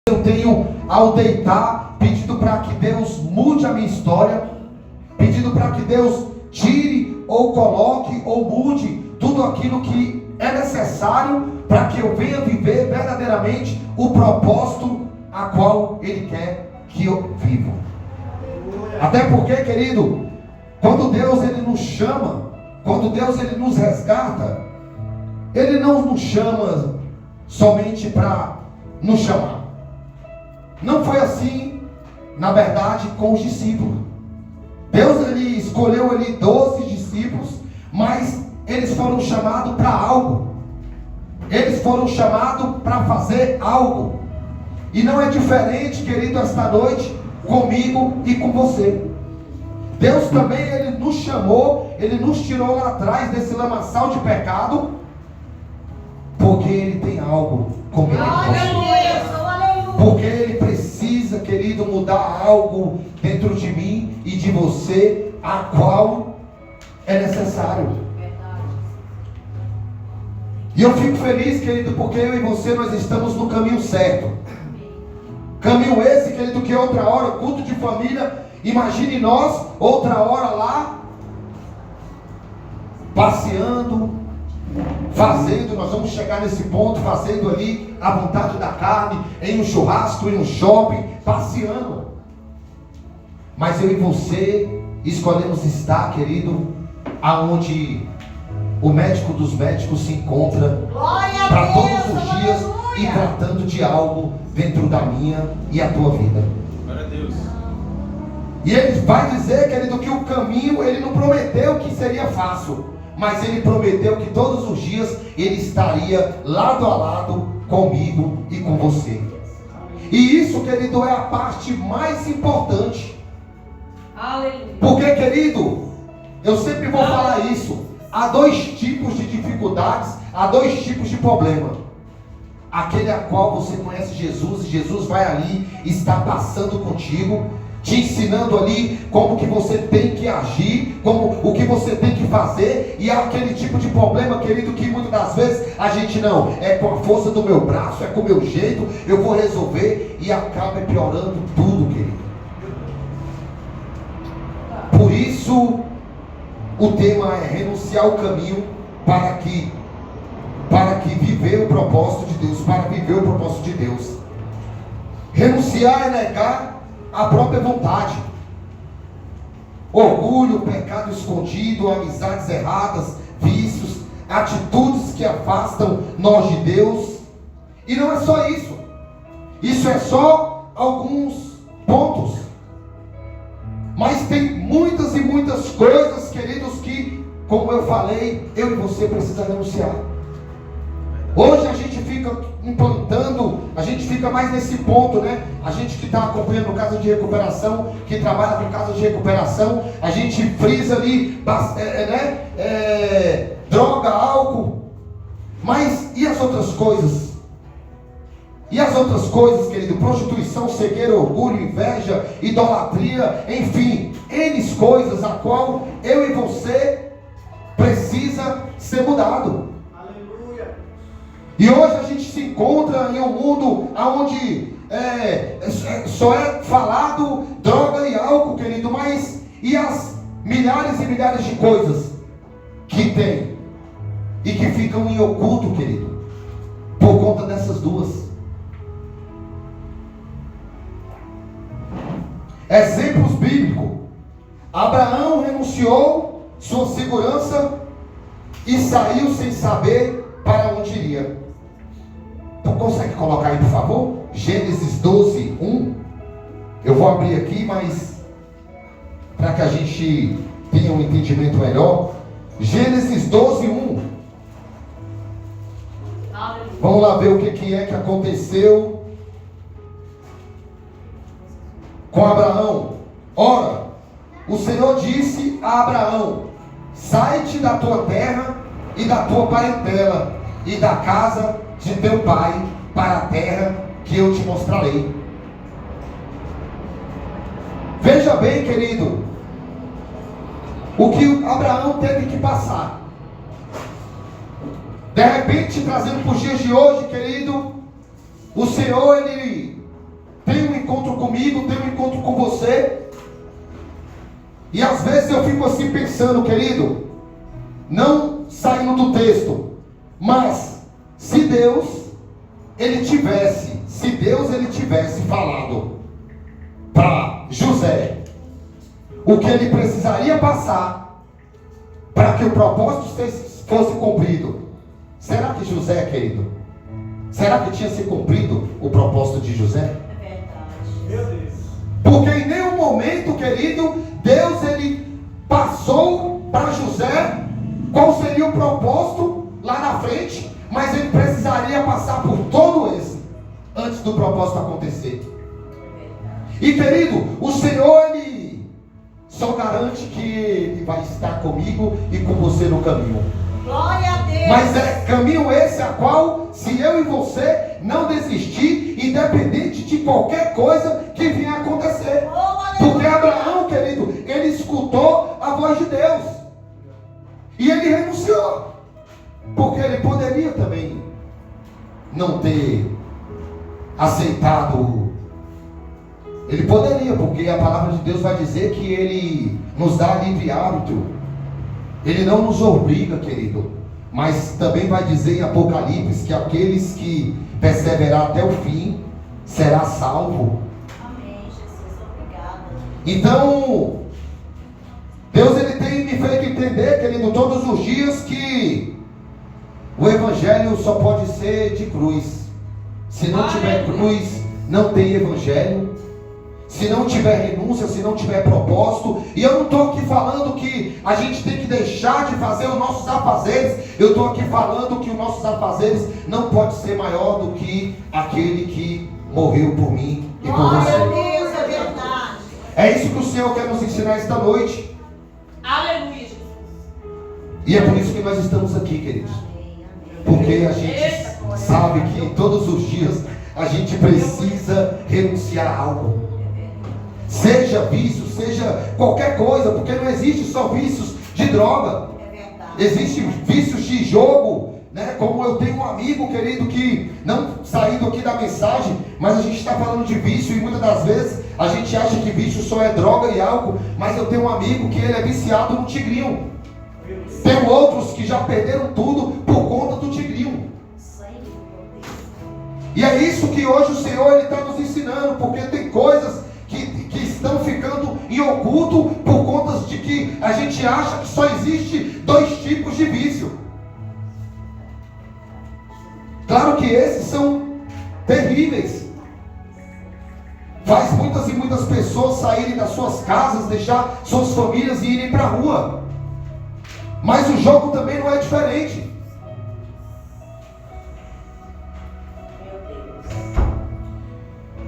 eu tenho ao deitar, pedindo para que Deus mude a minha história, pedindo para que Deus tire ou coloque ou mude tudo aquilo que é necessário para que eu venha viver verdadeiramente o propósito a qual Ele quer que eu viva. Até porque, querido, quando Deus Ele nos chama, quando Deus Ele nos resgata, Ele não nos chama somente para nos chamar. Não foi assim, na verdade, com os discípulos. Deus Ele escolheu ali 12 discípulos, mas eles foram chamados para algo. Eles foram chamados para fazer algo. E não é diferente, querido, esta noite, comigo e com você. Deus também, Ele nos chamou, Ele nos tirou lá atrás desse lamaçal de pecado, porque Ele tem algo comigo e com você. Porque Ele precisa, querido, mudar algo dentro de mim e de você, a qual é necessário. E eu fico feliz, querido, porque eu e você, nós estamos no caminho certo. Caminho esse, querido, que outra hora, culto de família, imagine nós, outra hora lá, passeando, fazendo, nós vamos chegar nesse ponto, fazendo ali a vontade da carne, em um churrasco, em um shopping, passeando. Mas eu e você escolhemos estar, querido, aonde o médico dos médicos se encontra para todos os dias e tratando de algo dentro da minha e a tua vida. Glória a Deus. E Ele vai dizer, querido, que o caminho, Ele não prometeu que seria fácil, mas Ele prometeu que todos os dias Ele estaria lado a lado comigo e com você. E isso, querido, é a parte mais importante. Aleluia. Porque, querido, eu sempre vou falar isso. Há dois tipos de dificuldades, há dois tipos de problema. Aquele a qual você conhece Jesus, e Jesus vai ali, está passando contigo, te ensinando ali como que você tem que agir, como o que você tem que fazer. E há aquele tipo de problema, querido, que muitas das vezes a gente não, é com a força do meu braço, é com o meu jeito, eu vou resolver, e acaba piorando tudo, querido. Por isso o tema é renunciar ao caminho para que viver o propósito de Deus, para viver o propósito de Deus. Renunciar é negar a própria vontade, orgulho, pecado escondido, amizades erradas, vícios, atitudes que afastam nós de Deus. E não é só isso. Isso é só alguns pontos. Mas tem muitas e muitas coisas, queridos, que, como eu falei, eu e você precisamos renunciar. Hoje a gente fica implantando, a gente fica mais nesse ponto, né? A gente que está acompanhando casa de recuperação, que trabalha com casa de recuperação, a gente frisa ali, droga, álcool. Mas e as outras coisas? E as outras coisas, querido? Prostituição, cegueira, orgulho, inveja, idolatria, enfim, N coisas a qual eu e você precisa ser mudado. Aleluia. E hoje a gente se encontra em um mundo onde só é falado droga e álcool, querido, mas e as milhares e milhares de coisas que tem e que ficam em oculto, querido, por conta dessas duas. Exemplos bíblicos. Abraão renunciou sua segurança e saiu sem saber para onde iria. Então consegue colocar aí, por favor? Gênesis 12, 1. Eu vou abrir aqui, mas para que a gente tenha um entendimento melhor. Gênesis 12, 1. Vamos lá ver o que é que aconteceu com Abraão. Ora, o Senhor disse a Abraão: sai-te da tua terra e da tua parentela e da casa de teu pai para a terra que eu te mostrarei. Veja bem, querido, o que Abraão teve que passar. De repente, trazendo para os dias de hoje, querido, o Senhor, Ele comigo, tem um encontro com você. E às vezes eu fico assim pensando, querido, não saindo do texto, mas se Deus ele tivesse falado para José o que ele precisaria passar para que o propósito fosse cumprido, será que José, querido, será que tinha se cumprido o propósito de José? É verdade. Meu Deus. Porque em nenhum momento, querido, Deus ele passou para José qual seria o propósito lá na frente, mas ele precisaria passar por todo esse antes do propósito acontecer. E querido, o Senhor ele só garante que ele vai estar comigo e com você no caminho. Glória a Deus. Mas é caminho esse a qual, se eu e você não desistir, independente de qualquer coisa que venha a acontecer. Porque Abraão, querido, ele escutou a voz de Deus e ele renunciou, porque ele poderia também não ter aceitado. Ele poderia, porque a palavra de Deus vai dizer que ele nos dá livre-arbítrio. Ele não nos obriga, querido, mas também vai dizer em Apocalipse que aqueles que perseverar até o fim será salvo. Amém, Jesus, obrigada. Então, Deus ele tem me feito entender, querido, todos os dias que o evangelho só pode ser de cruz. Se não tiver cruz, não tem evangelho. Se não tiver renúncia, se não tiver propósito. E eu não estou aqui falando que a gente tem que deixar de fazer os nossos afazeres. Eu estou aqui falando que os nossos afazeres não pode ser maior do que aquele que morreu por mim e por você. Glória a Deus, é verdade. É isso que o Senhor quer nos ensinar esta noite. Aleluia, Jesus. E é por isso que nós estamos aqui, queridos. Porque a gente sabe que todos os dias a gente precisa renunciar a algo. Seja vício, seja qualquer coisa, porque não existe só vícios de droga. Existem vícios de jogo, né? Como eu tenho um amigo, querido, que não saindo aqui da mensagem, mas a gente está falando de vício e muitas das vezes a gente acha que vício só é droga e álcool, mas eu tenho um amigo que ele é viciado no tigrinho. Tem outros que já perderam tudo por conta do tigrinho. E é isso que hoje o Senhor ele está nos ensinando, porque tem coisas que estão ficando em oculto por conta de que a gente acha que só existe dois tipos de vício. Claro que esses são terríveis. Faz muitas e muitas pessoas saírem das suas casas, deixar suas famílias e irem para a rua. Mas o jogo também não é diferente.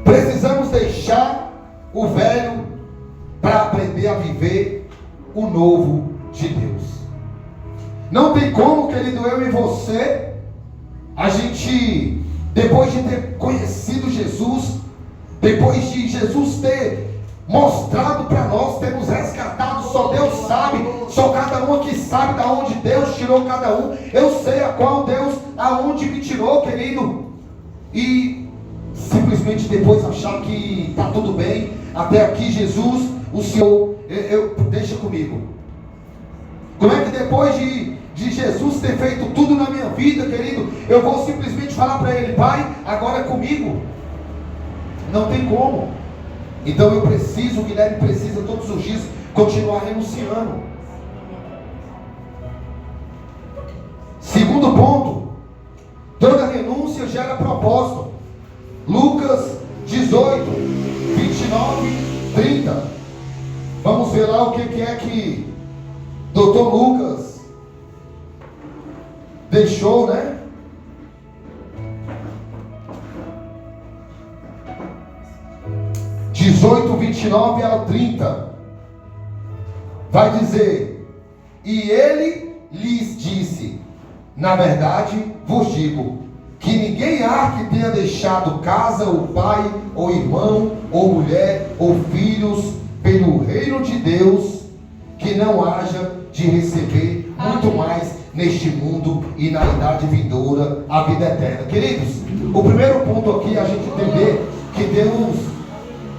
Precisamos deixar o velho para aprender a viver o novo de Deus. Não tem como, querido, eu e você, a gente, depois de ter conhecido Jesus, depois de Jesus ter mostrado para nós, ter nos resgatado, só Deus sabe, só cada um aqui sabe da onde Deus tirou cada um. Eu sei a qual Deus, aonde me tirou, querido, e simplesmente depois achar que está tudo bem. Até aqui, Jesus, o Senhor, deixa comigo. Como é que depois de Jesus ter feito tudo na minha vida, querido, eu vou simplesmente falar para Ele: Pai, agora é comigo? Não tem como. Então eu preciso, o Guilherme precisa todos os dias continuar renunciando. Segundo ponto, toda renúncia gera propósito. Lucas 18, 29, 30. Vamos ver lá o que é que Dr. Lucas deixou, né? (18, 29 ao 30). Vai dizer: e ele lhes disse: na verdade vos digo, que ninguém há que tenha deixado casa, ou pai, ou irmão, ou mulher, ou filhos, pelo reino de Deus, que não haja de receber muito mais neste mundo e na idade vindoura a vida eterna. Queridos, o primeiro ponto aqui é a gente entender que Deus,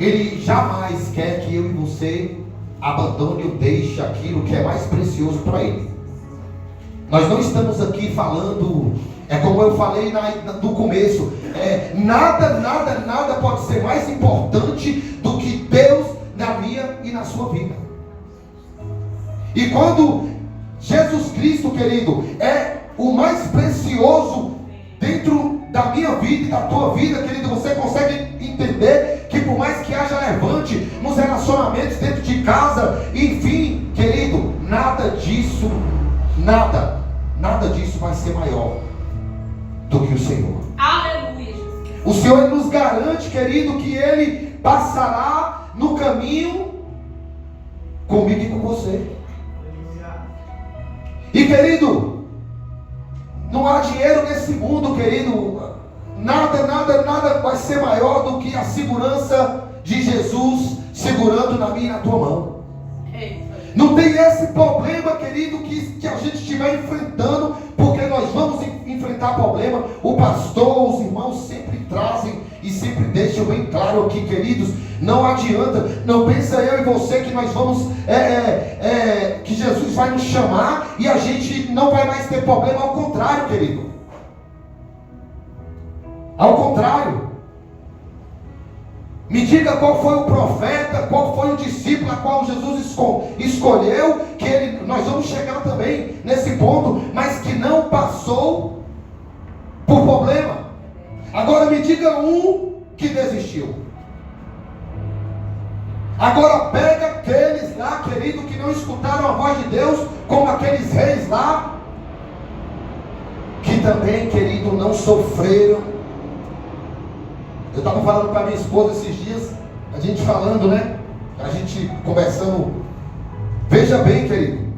Ele jamais quer que eu e você abandone ou deixe aquilo que é mais precioso para Ele. Nós não estamos aqui falando, como eu falei no começo, nada pode ser mais importante do que Deus na minha e na sua vida. E quando Jesus Cristo, querido, é o mais precioso dentro da minha vida e da tua vida, querido, você consegue entender que por mais que haja levante nos relacionamentos dentro de casa, enfim, querido, nada disso vai ser maior do que o Senhor. Aleluia. O Senhor nos garante, querido, que Ele passará no caminho comigo e com você. E, querido, não há dinheiro nesse mundo, querido. Nada vai ser maior do que a segurança de Jesus segurando na minha e na tua mão. Não tem esse problema, querido, que a gente estiver enfrentando, porque nós vamos enfrentar problema. O pastor, os irmãos sempre trazem e sempre deixam bem claro aqui, queridos. Não adianta, não pensa eu e você que nós vamos, que Jesus vai nos chamar e a gente não vai mais ter problema. Ao contrário, querido. Ao contrário. Me diga qual foi o profeta, qual foi o discípulo a qual Jesus escolheu, que nós vamos chegar também nesse ponto, mas que não passou por problema. Agora me diga um que desistiu. Agora pega aqueles lá, querido, que não escutaram a voz de Deus, como aqueles reis lá, que também, querido, não sofreram. Eu estava falando para minha esposa esses dias, a gente falando, né? A gente conversando. Veja bem, querido,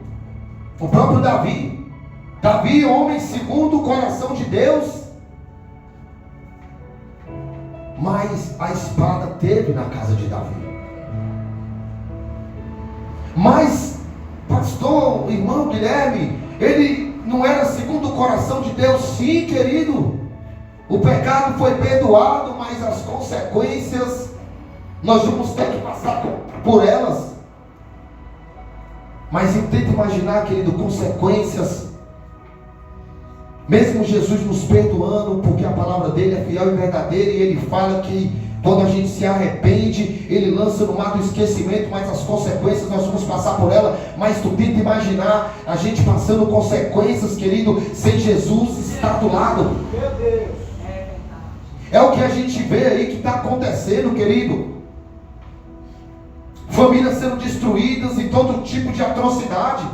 o próprio Davi, homem segundo o coração de Deus, mas a espada teve na casa de Davi. Mas, pastor, irmão Guilherme, ele não era segundo o coração de Deus? Sim, querido. O pecado foi perdoado, mas as consequências nós vamos ter que passar por elas. Mas eu tento imaginar, querido, consequências, mesmo Jesus nos perdoando, porque a palavra dele é fiel e verdadeira, e ele fala que quando a gente se arrepende, ele lança no mar do esquecimento, mas as consequências nós vamos passar por ela. Mas tu tenta imaginar a gente passando consequências, querido, sem Jesus estar do lado. Meu Deus. É o que a gente vê aí que está acontecendo, querido. Famílias sendo destruídas e todo tipo de atrocidade.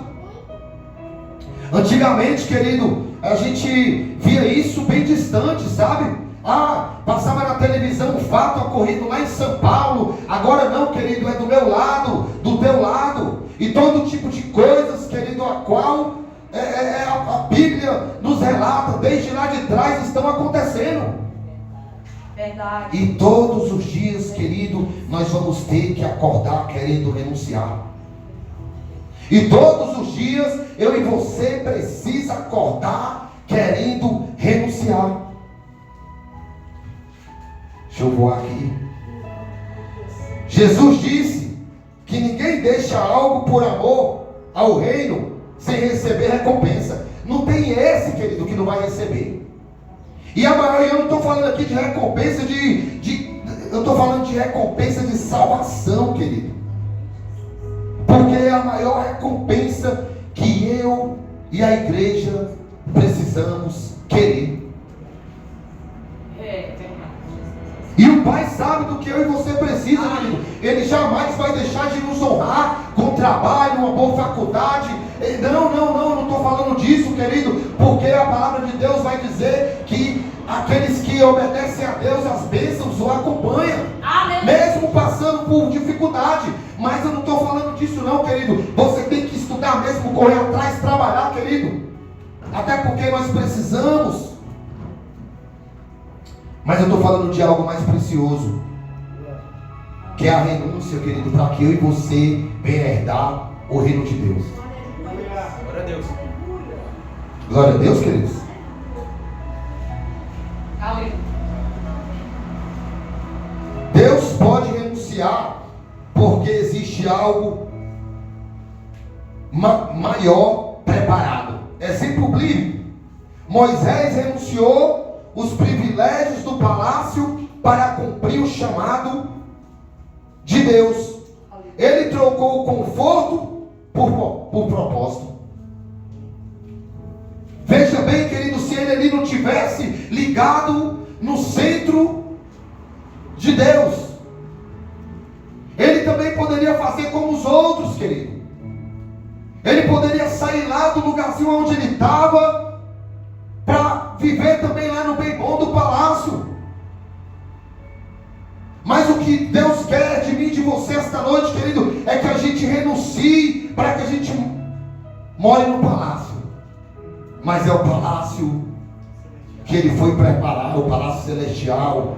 Antigamente, querido, a gente via isso bem distante, sabe? Passava na televisão um fato ocorrido lá em São Paulo. Agora não, querido, é do meu lado, do teu lado. E todo tipo de coisas, querido, a qual a Bíblia nos relata, desde lá de trás, estão acontecendo. Verdade. E todos os dias, querido, nós vamos ter que acordar querendo renunciar. E todos os dias, eu e você precisa acordar querendo renunciar. Deixa eu voar aqui. Jesus disse que ninguém deixa algo por amor ao reino sem receber recompensa. Não tem esse, querido, que não vai receber. E a maior, eu não estou falando aqui de recompensa eu estou falando de recompensa de salvação, querido. Porque é a maior recompensa que eu e a igreja precisamos querer. E o Pai sabe do que eu e você precisa, querido. Ele jamais vai deixar de nos honrar com trabalho, uma boa faculdade. Não estou falando disso, querido. Porque a palavra de Deus vai dizer que aqueles que obedecem a Deus, as bênçãos o acompanham. Amém. Mesmo passando por dificuldade. Mas eu não estou falando disso não, querido. Você tem que estudar mesmo, correr atrás, trabalhar, querido. Até porque nós precisamos. Mas eu estou falando de algo mais precioso, que é a renúncia, querido, para que eu e você venham herdar o reino de Deus. Glória a Deus. Glória a Deus, queridos. Deus pode renunciar renunciar porque existe algo maior preparado. Exemplo bíblico: Moisés renunciou os privilégios do palácio para cumprir o chamado de Deus. Ele trocou o conforto por propósito. Veja bem, querido, se ele não tivesse ligado no centro de Deus, ele também poderia fazer como os outros, querido. Ele poderia sair lá do lugarzinho onde ele estava para viver também lá no bem bom do palácio. Mas o que Deus quer de mim e de você esta noite, querido, é que a gente renuncie para que a gente more no palácio. Mas é o palácio que ele foi preparar, o palácio celestial.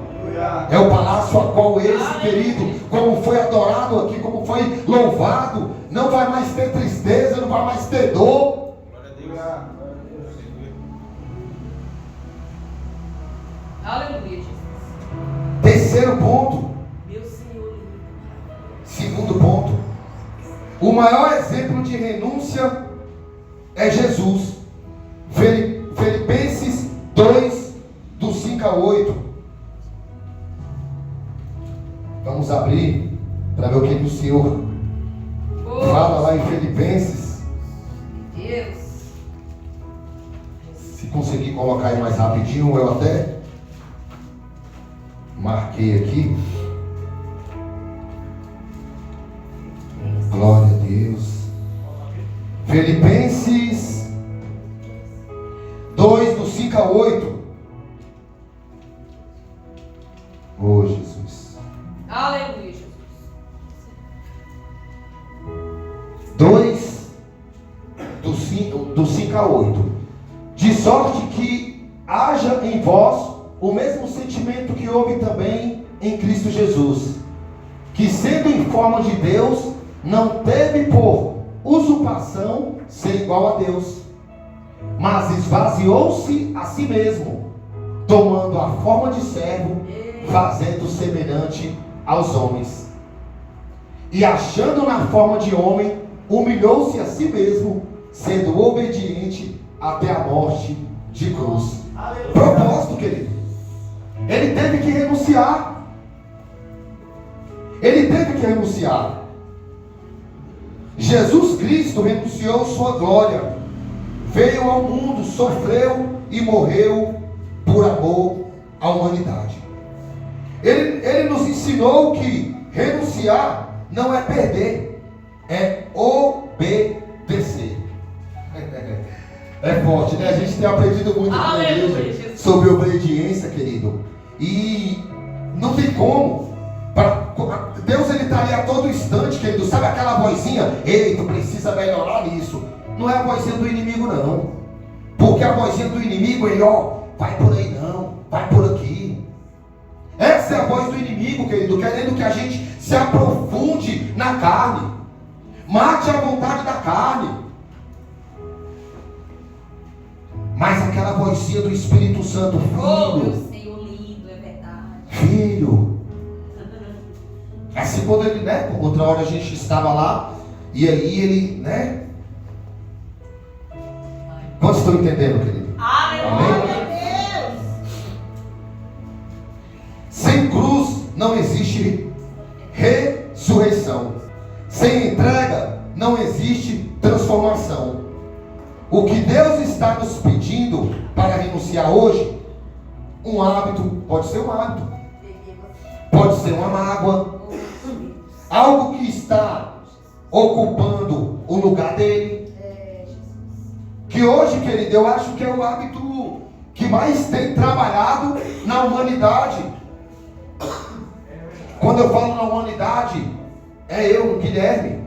É o palácio a qual esse, querido, como foi adorado aqui, como foi louvado, não vai mais ter tristeza, não vai mais ter dor. Aleluia, Jesus. Terceiro ponto. Meu Senhor. Segundo ponto. O maior exemplo de renúncia é Jesus. Filipenses 2, do 5 a 8. Vamos abrir para ver o que o Senhor fala lá em Filipenses. Deus. Se conseguir colocar aí mais rapidinho, eu até marquei aqui. Glória a Deus. Filipenses 2, do 5 a 8. Oh, Jesus. Aleluia, Jesus. 2, do 5 a 8. De sorte que haja em vós o mesmo sentimento que houve também em Cristo Jesus, que sendo em forma de Deus, não teve por usurpação ser igual a Deus, mas esvaziou-se a si mesmo, tomando a forma de servo, fazendo semelhante aos homens. E achando na forma de homem, humilhou-se a si mesmo, sendo obediente até a morte de cruz. Propósito, querido. Ele teve que renunciar. Ele teve que renunciar. Jesus Cristo renunciou sua glória, veio ao mundo, sofreu e morreu por amor à humanidade. Ele nos ensinou que renunciar não é perder, é obedecer. É forte, né? A gente tem aprendido muito aqui na igreja sobre obediência, querido. E não tem como. Deus, ele está ali a todo instante, querido. Sabe aquela vozinha? Ei, tu precisa melhorar nisso. Não é a vozinha do inimigo, não. Porque a vozinha do inimigo, ele, vai por aí não, vai por aqui. Essa é a voz do inimigo, querido, querendo que a gente se aprofunde na carne. Mate a vontade da carne. Mas aquela vozinha do Espírito Santo, Oh, meu filho, Senhor lindo, é verdade. filho. Assim, quando ele, né, outra hora a gente estava lá, e aí ele, né? Quantos estão entendendo, querido? Aleluia. Sem cruz não existe ressurreição. Sem entrega não existe transformação. O que Deus está nos pedindo para renunciar hoje, um hábito, pode ser um hábito, pode ser uma mágoa, algo que está ocupando o lugar dele. Que hoje, querido, eu acho que é o hábito que mais tem trabalhado na humanidade. Quando eu falo na humanidade, é eu, Guilherme.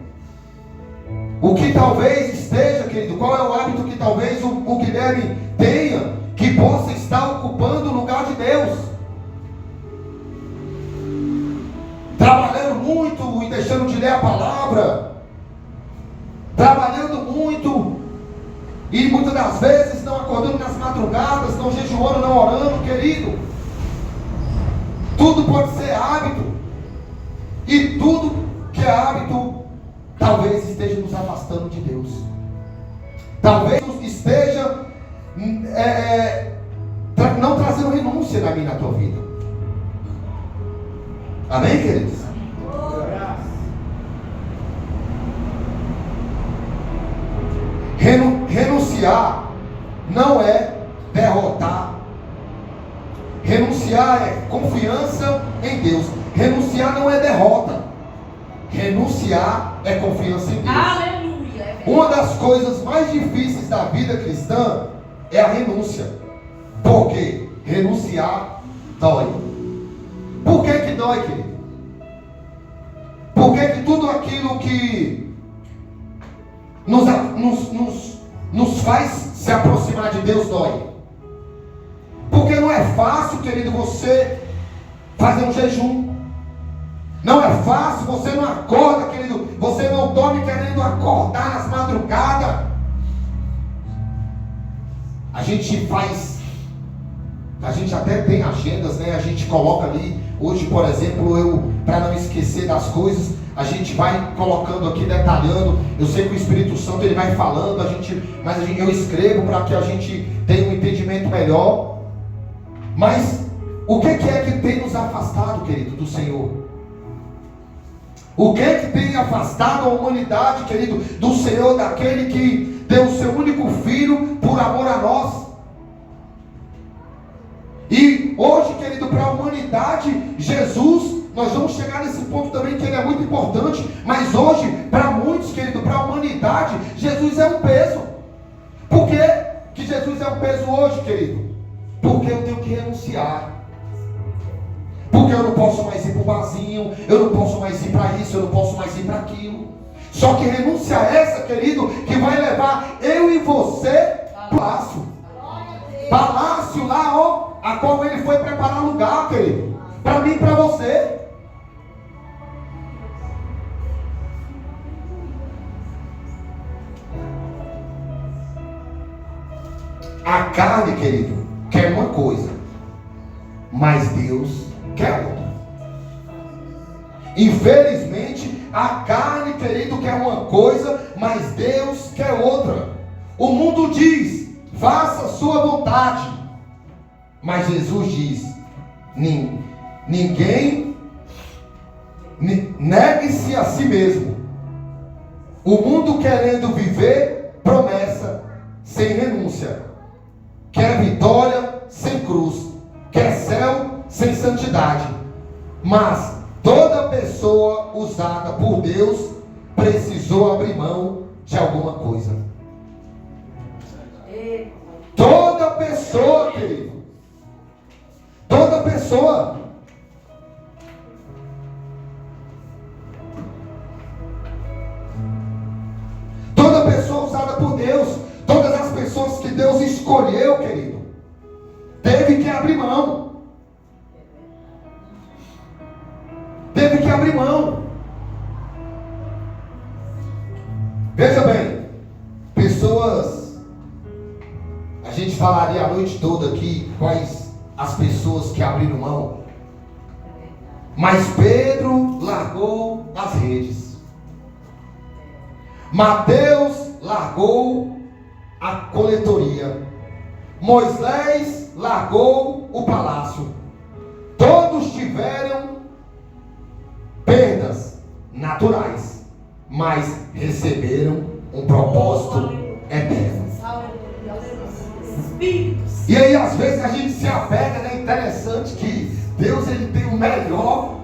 O que talvez esteja, querido, qual é o hábito que talvez o Guilherme tenha, que possa estar ocupando o lugar de Deus? Trabalhando muito e deixando de ler a palavra, trabalhando muito e muitas das vezes não acordando nas madrugadas, não jejuando, não orando, querido. Tudo pode ser hábito. E afastando de Deus. Talvez esteja não trazendo renúncia na minha e na tua vida. Amém, queridos? Renunciar não é derrotar. Renunciar é confiança em Deus. Renunciar não é derrota. Renunciar é confiança em Deus. Aleluia. Uma das coisas mais difíceis da vida cristã é a renúncia. Por quê? Renunciar dói. Por que dói, querido? Por que tudo aquilo que nos faz se aproximar de Deus dói? Porque não é fácil, querido, você fazer um jejum. Não é fácil, você não acorda, querido. Você não dorme querendo acordar nas madrugadas. A gente até tem agendas, né? A gente coloca ali. Hoje, por exemplo, para não esquecer das coisas, a gente vai colocando aqui, detalhando. Eu sei que o Espírito Santo ele vai falando, eu escrevo para que a gente tenha um entendimento melhor. Mas o que é que tem nos afastado, querido, do Senhor? O que é que tem afastado a humanidade, querido, do Senhor, daquele que deu o seu único filho por amor a nós? E hoje, querido, para a humanidade, Jesus, nós vamos chegar nesse ponto também que ele é muito importante, mas hoje, para muitos, querido, para a humanidade, Jesus é um peso. Por que Jesus é um peso hoje, querido? Porque eu tenho que renunciar. Porque eu não posso mais ir para o barzinho, eu não posso mais ir para isso, eu não posso mais ir para aquilo. Só que renúncia essa, querido, que vai levar eu e você para o palácio. Palácio lá, ó, a qual ele foi preparar lugar, querido. Para mim e para você. A carne, querido, quer uma coisa, mas Deus quer outra. Infelizmente, a carne, querido, quer uma coisa, mas Deus quer outra. O mundo diz: faça a sua vontade. Mas Jesus diz: ninguém negue-se a si mesmo. O mundo querendo viver promessa sem renúncia, quer vitória sem cruz, quer céu sem santidade. Mas toda pessoa usada por Deus precisou abrir mão de alguma coisa. Toda pessoa, querido, toda pessoa. Toda pessoa usada por Deus, todas as pessoas que Deus escolheu, querido, teve que abrir mão. Teve que abrir mão. Veja bem, pessoas, a gente falaria a noite toda aqui quais as pessoas que abriram mão. Mas Pedro largou as redes. Mateus largou a coletoria. Moisés largou o palácio. Todos tiveram perdas naturais, mas receberam um propósito eterno. E aí às vezes a gente se apega, né? Interessante que Deus ele tem o melhor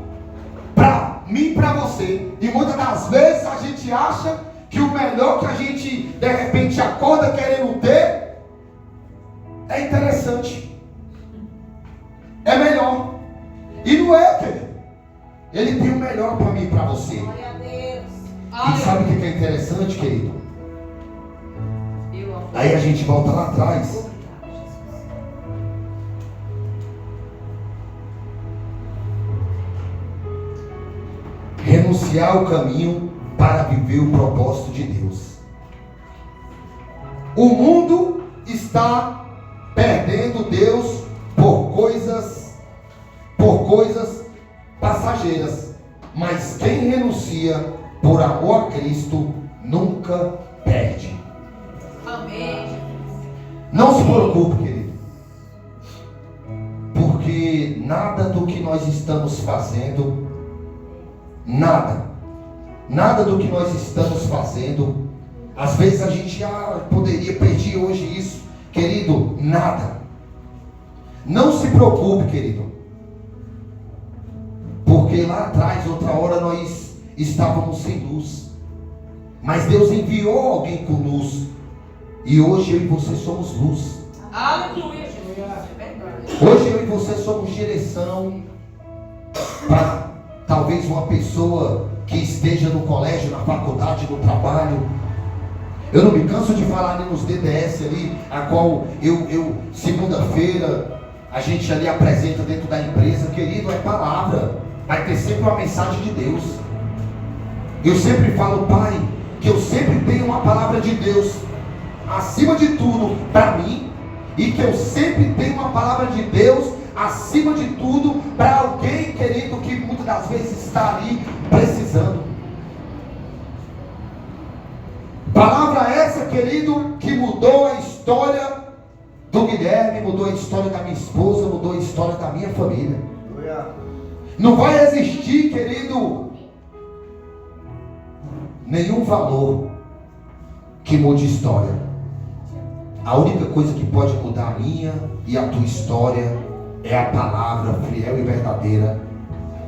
para mim e para você. E muitas das vezes a gente acha que o melhor que a gente de repente acorda querendo ter é interessante, é melhor. E não é, querido. Ele tem o melhor para mim e para você. Glória a Deus. E sabe o que é interessante, querido? Aí a gente volta lá atrás. Renunciar o caminho para viver o propósito de Deus. O mundo está perdendo Deus por coisas passageiras, mas quem renuncia por amor a Cristo nunca perde. Amém. Não se preocupe, querido, porque nada do que nós estamos fazendo, nada do que nós estamos fazendo, às vezes a gente poderia perder hoje isso, querido, nada. Não se preocupe, querido, porque lá atrás, outra hora, nós estávamos sem luz, mas Deus enviou alguém com luz, e hoje eu e você somos luz. Aleluia, Jesus. É verdade. Hoje eu e você somos direção para talvez uma pessoa que esteja no colégio, na faculdade, no trabalho. Eu não me canso de falar ali nos DDS ali, a qual eu segunda-feira, a gente ali apresenta dentro da empresa. Querido, é palavra, vai ter sempre uma mensagem de Deus. Eu sempre falo, Pai, que eu sempre tenho uma palavra de Deus acima de tudo para mim, e que eu sempre tenho uma palavra de Deus acima de tudo para alguém, querido, que muitas das vezes está ali precisando. Palavra essa, querido, que mudou a história do Guilherme, mudou a história da minha esposa, mudou a história da minha família. Não vai existir, querido, nenhum valor que mude história. A única coisa que pode mudar a minha e a tua história é a palavra fiel e verdadeira,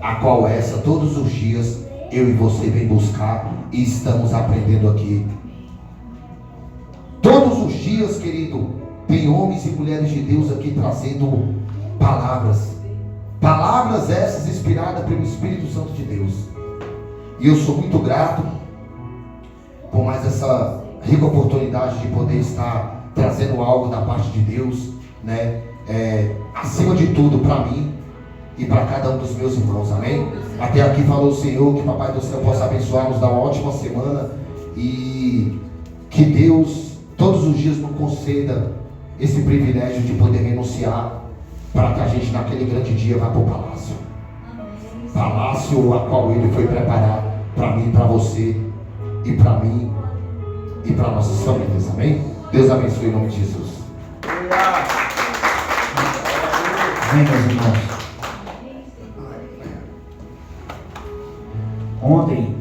a qual essa todos os dias eu e você vem buscar e estamos aprendendo aqui. Todos os dias, querido, tem homens e mulheres de Deus aqui trazendo palavras essas inspiradas pelo Espírito Santo de Deus. E eu sou muito grato por mais essa rica oportunidade de poder estar trazendo algo da parte de Deus, né? Acima de tudo para mim e para cada um dos meus irmãos, amém? Até aqui falou o Senhor, que Papai do Céu possa abençoar, nos dar uma ótima semana, e que Deus todos os dias nos conceda esse privilégio de poder renunciar, para que a gente naquele grande dia vá para o palácio a qual Ele foi preparar para mim, para você e para mim e para nossas famílias, amém? Deus abençoe em nome de Jesus. Amém, meus irmãos. Ontem